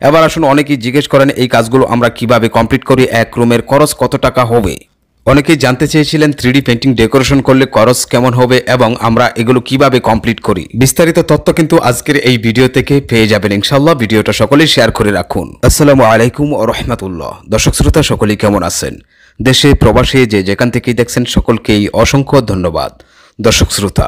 এবার আসুন, অনেকেই জিজ্ঞেস করেন এই কাজগুলো আমরা কিভাবে কমপ্লিট করি, এক রুমের খরচ কত টাকা হবে। অনেকেই জানতে চেয়েছিলেন 3D পেন্টিং ডেকোরেশন করলে খরচ কেমন হবে এবং আমরা এগুলো কিভাবে কমপ্লিট করি। বিস্তারিত তথ্য কিন্তু আজকের এই ভিডিও থেকে পেয়ে যাবেন ইনশাআল্লাহ। ভিডিওটা সকলেই শেয়ার করে রাখুন। আসসালামু আলাইকুম ওয়া রাহমাতুল্লাহ। দর্শক শ্রোতা সকলেই কেমন আছেন? দেশে প্রবাসে যে যেখান থেকেই দেখছেন সকলকেই অসংখ্য ধন্যবাদ। দর্শক শ্রোতা,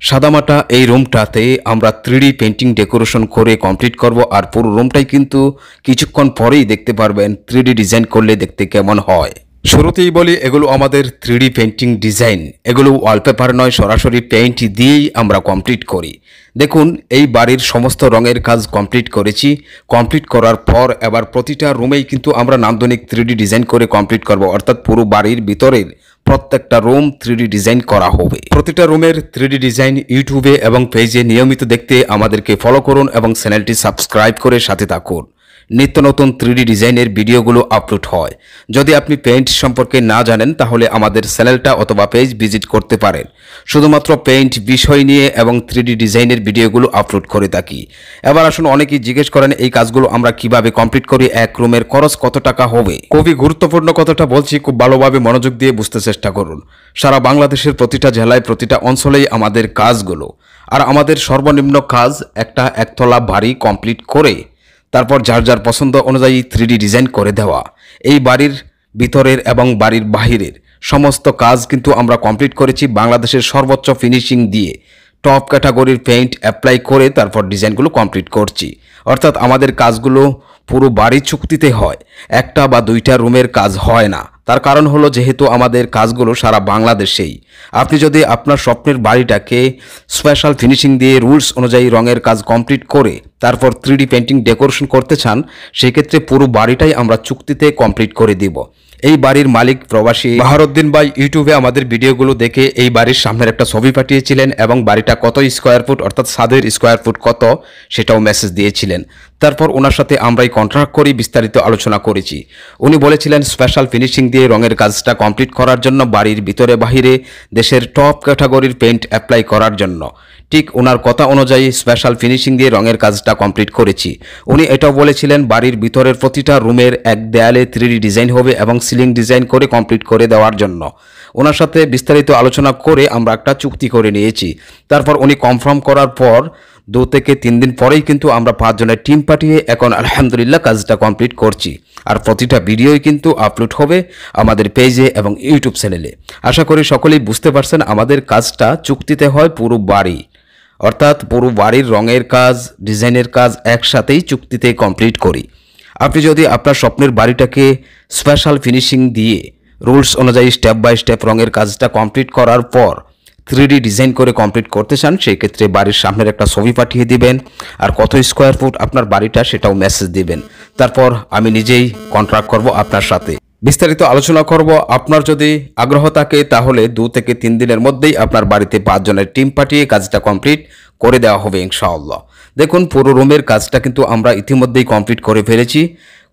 সাদামাটা এই রুমটাতে আমরা 3D পেন্টিং ডেকোরেশন করে কমপ্লিট করব, আর পুরো রুমটাই কিন্তু কিছুক্ষণ পরেই দেখতে পারবেন 3D ডিজাইন করলে দেখতে কেমন হয়। শুরুতেই বলি, এগুলো আমাদের 3D পেন্টিং ডিজাইন, এগুলো ওয়ালপেপার নয়, সরাসরি পেইন্ট দিয়েই আমরা কমপ্লিট করি। দেখুন, এই বাড়ির সমস্ত রঙের কাজ কমপ্লিট করেছি। কমপ্লিট করার পর এবার প্রতিটা রুমেই কিন্তু আমরা নান্দনিক 3D ডিজাইন করে কমপ্লিট করব, অর্থাৎ পুরো বাড়ির ভিতরের প্রত্যেকটা রুম 3D ডিজাইন করা হবে। প্রতিটা রুমের 3D ডিজাইন ইউটিউবে এবং পেজে নিয়মিত দেখতে আমাদেরকে ফলো করুন এবং চ্যানেলটি সাবস্ক্রাইব করে সাথে থাকুন। নিত্য নতুন 3D ডিজাইনের ভিডিওগুলো আপলোড হয়। যদি আপনি পেইন্ট সম্পর্কে না জানেন তাহলে আমাদের চ্যানেলটা অথবা পেজ ভিজিট করতে পারেন। শুধুমাত্র পেইন্ট বিষয় নিয়ে এবং 3D ডিজাইনের ভিডিওগুলো আপলোড করে থাকি। এবার আসুন, অনেকেই জিজ্ঞেস করেন এই কাজগুলো আমরা কিভাবে কমপ্লিট করি, এক রুমের খরচ কত টাকা হবে। খুবই গুরুত্বপূর্ণ কথাটা বলছি, খুব ভালোভাবে মনোযোগ দিয়ে বুঝতে চেষ্টা করুন। সারা বাংলাদেশের প্রতিটা জেলায় প্রতিটা অঞ্চলেই আমাদের কাজগুলো, আর আমাদের সর্বনিম্ন কাজ একটা একতলা বাড়ি কমপ্লিট করে তারপর যার যার পছন্দ অনুযায়ী 3D ডিজাইন করে দেওয়া। এই বাড়ির ভিতরের এবং বাড়ির বাহিরের সমস্ত কাজ কিন্তু আমরা কমপ্লিট করেছি বাংলাদেশের সর্বোচ্চ ফিনিশিং দিয়ে। টপ ক্যাটাগরির পেইন্ট অ্যাপ্লাই করে তারপর ডিজাইনগুলো কমপ্লিট করছি। অর্থাৎ আমাদের কাজগুলো পুরো বাড়ির চুক্তিতে হয়, একটা বা দুইটা রুমের কাজ হয় না। তার কারণ হলো, যেহেতু আমাদের কাজগুলো সারা বাংলাদেশেই। আপনি যদি আপনার স্বপ্নের বাড়িটাকে স্পেশাল ফিনিশিং দিয়ে রুলস অনুযায়ী রঙের কাজ কমপ্লিট করে তারপর 3D পেন্টিং ডেকোরেশন করতে চান, সেক্ষেত্রে পুরো বাড়িটাই আমরা চুক্তিতে কমপ্লিট করে দিব। এই বাড়ির মালিক প্রবাসী বাহারউদ্দিন ভাই ইউটিউবে আমাদের ভিডিওগুলো দেখে এই বাড়ির সামনের একটা ছবি পাঠিয়েছিলেন এবং বাড়িটা কত স্কোয়ার ফুট অর্থাৎ ছাদের স্কোয়ার ফুট কত সেটাও মেসেজ দিয়েছিলেন। তারপর ওনার সাথে আমরাই কন্ট্রাক্ট করি বিস্তারিত আলোচনা করেছি। উনি বলেছিলেন স্পেশাল ফিনিশিং দিয়ে রঙের কাজটা কমপ্লিট করার জন্য, বাড়ির ভিতরে বাহিরে দেশের টপ ক্যাটাগরির পেইন্ট অ্যাপ্লাই করার জন্য। ঠিক ওনার কথা অনুযায়ী স্পেশাল ফিনিশিং দিয়ে রঙের কাজটা কমপ্লিট করেছি। উনি এটাও বলেছিলেন বাড়ির ভিতরের প্রতিটা রুমের এক দেয়ালে 3D ডিজাইন হবে এবং সিলিং ডিজাইন করে কমপ্লিট করে দেওয়ার জন্য। ওনার সাথে বিস্তারিত আলোচনা করে আমরা একটা চুক্তি করে নিয়েছি। তারপর উনি কনফার্ম করার পর 2 থেকে 3 দিন পরেই কিন্তু আমরা 5 জনের টিম পাঠিয়ে এখন আলহামদুলিল্লাহ কাজটা কমপ্লিট করছি। আর প্রতিটা ভিডিওই কিন্তু আপলোড হবে আমাদের পেজে এবং ইউটিউব চ্যানেলে। আশা করি সকলেই বুঝতে পারছেন আমাদের কাজটা চুক্তিতে হয় পুরো বাড়ি, অর্থাৎ পুরো বাড়ির রঙের কাজ ডিজাইনের কাজ একসাথেই চুক্তিতে কমপ্লিট করি। আপনি যদি আপনার স্বপ্নের বাড়িটাকে স্পেশাল ফিনিশিং দিয়ে রুলস অনুযায়ী স্টেপ বাই স্টেপ রঙের কাজটা কমপ্লিট করার পর 3D ডিজাইন করে কমপ্লিট করতে চান, সেই ক্ষেত্রে বাড়ির সামনের একটা ছবি পাঠিয়ে দিবেন আর কত স্কোয়ার ফুট আপনার বাড়িটা সেটাও মেসেজ দিবেন। তারপর আমি নিজেই কন্ট্রাক্ট করব আপনার সাথে, বিস্তারিত আলোচনা করব। আপনার যদি আগ্রহ থাকে তাহলে 2 থেকে 3 দিনের মধ্যেই আপনার বাড়িতে 5 জনের টিম পাঠিয়ে কাজটা কমপ্লিট করে দেওয়া হবে ইনশাআল্লাহ। দেখুন, পুরো রুমের কাজটা কিন্তু আমরা ইতিমধ্যেই কমপ্লিট করে ফেলেছি।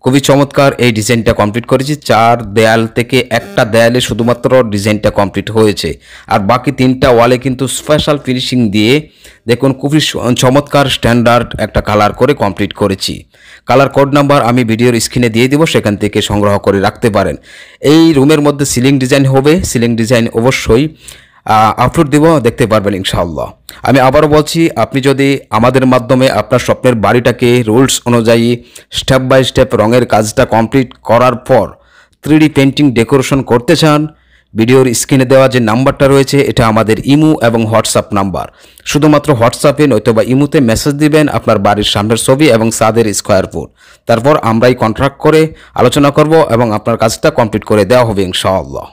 খুবই চমৎকার এই ডিজাইনটা কমপ্লিট করেছি। 4 দেয়াল থেকে একটা দেয়ালে শুধুমাত্র ডিজাইনটা কমপ্লিট হয়েছে, আর বাকি 3টা ওয়ালে কিন্তু স্পেশাল ফিনিশিং দিয়ে দেখুন খুবই চমৎকার স্ট্যান্ডার্ড একটা কালার করে কমপ্লিট করেছি। কালার কোড নাম্বার আমি ভিডিওর স্ক্রিনে দিয়ে দিব, সেখান থেকে সংগ্রহ করে রাখতে পারেন। এই রুমের মধ্যে সিলিং ডিজাইন হবে, সিলিং ডিজাইন অবশ্যই আপলোড দেব, দেখতে পারবেন ইনশাআল্লাহ। আমি আবারও বলছি, আপনি যদি আমাদের মাধ্যমে আপনার স্বপ্নের বাড়িটাকে রুলস অনুযায়ী স্টেপ বাই স্টেপ রঙের কাজটা কমপ্লিট করার পর 3D পেন্টিং ডেকোরেশন করতে চান, ভিডিওর স্ক্রিনে দেওয়া যে নাম্বারটা রয়েছে এটা আমাদের ইমো এবং হোয়াটসঅ্যাপ নাম্বার। শুধুমাত্র হোয়াটসঅ্যাপে নয়তোবা ইমোতে মেসেজ দিবেন আপনার বাড়ির সামনের ছবি এবং ছাদের স্কোয়ার ফুট। তারপর আমরাই কন্ট্রাক্ট করে আলোচনা করব এবং আপনার কাজটা কমপ্লিট করে দেওয়া হবে ইনশাআল্লাহ।